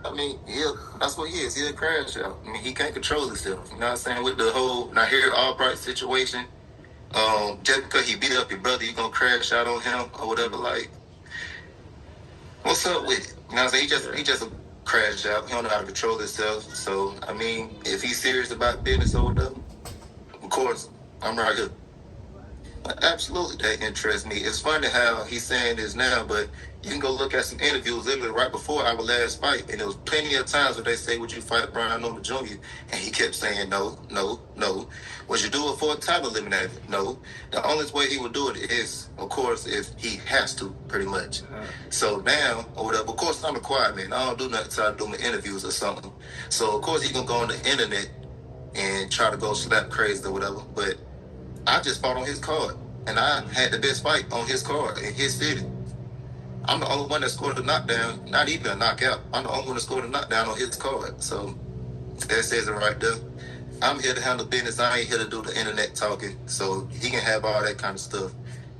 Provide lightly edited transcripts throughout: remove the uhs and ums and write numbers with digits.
I mean, yeah, that's what he is. He's a crash out. I mean, he can't control himself. You know what I'm saying? With the whole now here Albright situation, just because he beat up your brother, you gonna crash out on him or whatever. Like, what's up with it? You know what I'm saying? He just a crash out. He don't know how to control himself. So I mean, if he's serious about business or whatever, of course, I'm right here. Absolutely, that interests me. It's funny how he's saying this now, but you can go look at some interviews literally right before our last fight, and there was plenty of times where they say, "Would you fight Brian Norman Jr.?" And he kept saying, "No, no, no." Would you do it for a title eliminator? No. The only way he would do it is, of course, if he has to, pretty much. So now, or whatever. Of course, I'm a quiet man. I don't do nothing until I do my interviews or something. So of course, he gonna go on the internet and try to go slap crazy or whatever, but I just fought on his card, and I had the best fight on his card in his city. I'm the only one that scored a knockdown, not even a knockout. I'm the only one that scored a knockdown on his card. So that says it right there. I'm here to handle business. I ain't here to do the internet talking. So he can have all that kind of stuff.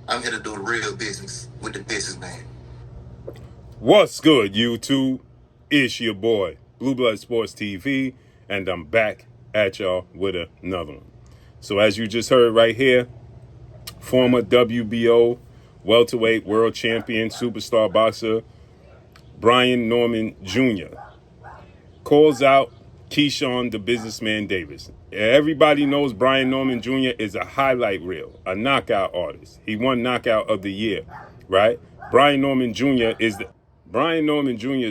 I'm here to do the real business with the businessman. What's good, YouTube? It's your boy, Blue Blood Sports TV, and I'm back at y'all with another one. So as you just heard right here, former WBO welterweight world champion, superstar boxer, Brian Norman Jr. calls out Keyshawn, the businessman Davis. Everybody knows Brian Norman Jr. is a highlight reel, a knockout artist. He won knockout of the year, right? Brian Norman Jr. is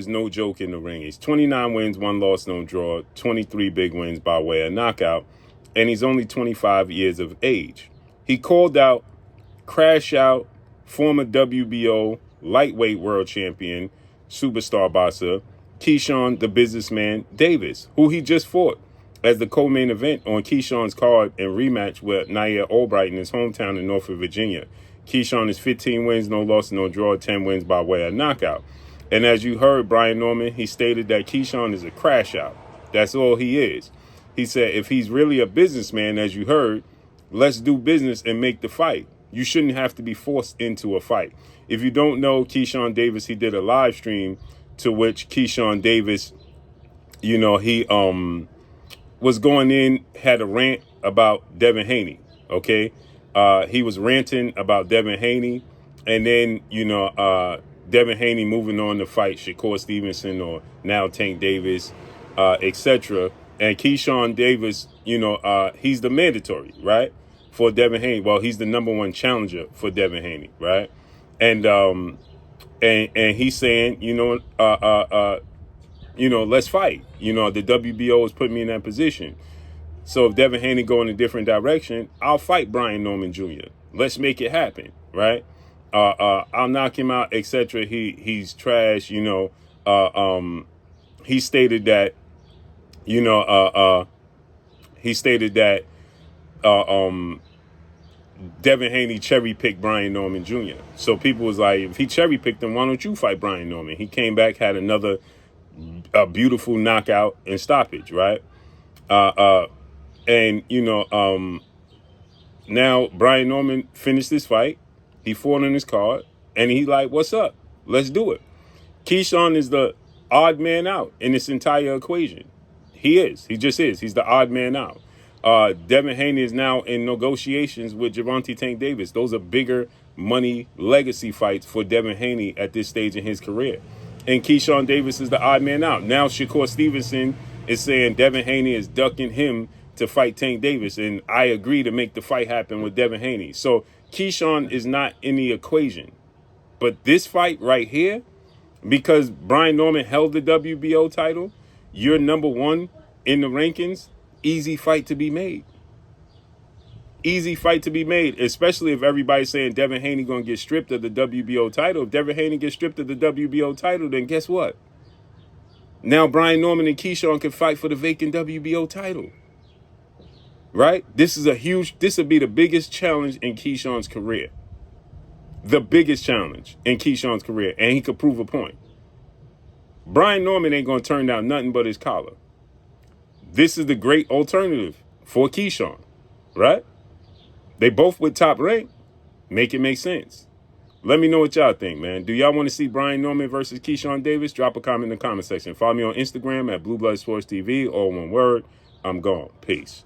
no joke in the ring. He's 29 wins, 1 loss, no draw, 23 big wins by way of knockout, and he's only 25 years of age. He called out, crash out, former WBO lightweight world champion, superstar boxer, Keyshawn, the businessman Davis, who he just fought as the co-main event on Keyshawn's card and rematch with Nair Albright in his hometown in Norfolk, Virginia. Keyshawn is 15 wins, no loss, no draw, 10 wins by way of knockout. And as you heard, Brian Norman, he stated that Keyshawn is a crash out. That's all he is. He said if he's really a businessman, as you heard, let's do business and make the fight. You shouldn't have to be forced into a fight. If you don't know Keyshawn Davis, he did a live stream to which Keyshawn Davis, he was going in, had a rant about Devin Haney, okay? He was ranting about Devin Haney, and then, Devin Haney moving on to fight Shakur Stevenson or now Tank Davis, etc. And Keyshawn Davis, he's the mandatory, right, for Devin Haney. Well, he's the number one challenger for Devin Haney, right? And he's saying, let's fight. The WBO has put me in that position. So if Devin Haney go in a different direction, I'll fight Brian Norman Jr. Let's make it happen, right? I'll knock him out, etc. He's trash. He stated that, Devin Haney cherry picked Brian Norman Jr. So people was like, if he cherry picked him, why don't you fight Brian Norman? He came back, had another beautiful knockout and stoppage, right? Now Brian Norman finished this fight. He fought on his card, and he like, what's up? Let's do it. Keyshawn is the odd man out in this entire equation. He is. He just is. He's the odd man out. Devin Haney is now in negotiations with Gervonta Tank Davis. Those are bigger money legacy fights for Devin Haney at this stage in his career. And Keyshawn Davis is the odd man out. Now Shakur Stevenson is saying Devin Haney is ducking him to fight Tank Davis, and I agree to make the fight happen with Devin Haney. So Keyshawn is not in the equation. But this fight right here, because Brian Norman held the WBO title, you're number one in the rankings, easy fight to be made. Easy fight to be made, especially if everybody's saying Devin Haney going to get stripped of the WBO title. If Devin Haney gets stripped of the WBO title, then guess what? Now Brian Norman and Keyshawn can fight for the vacant WBO title. Right? This would be the biggest challenge in Keyshawn's career. The biggest challenge in Keyshawn's career, and he could prove a point. Brian Norman ain't going to turn down nothing but his collar. This is the great alternative for Keyshawn, right? They both with top rank. Make it make sense. Let me know what y'all think, man. Do y'all want to see Brian Norman versus Keyshawn Davis? Drop a comment in the comment section. Follow me on Instagram at Blue Blood Sports TV, all one word. I'm gone. Peace.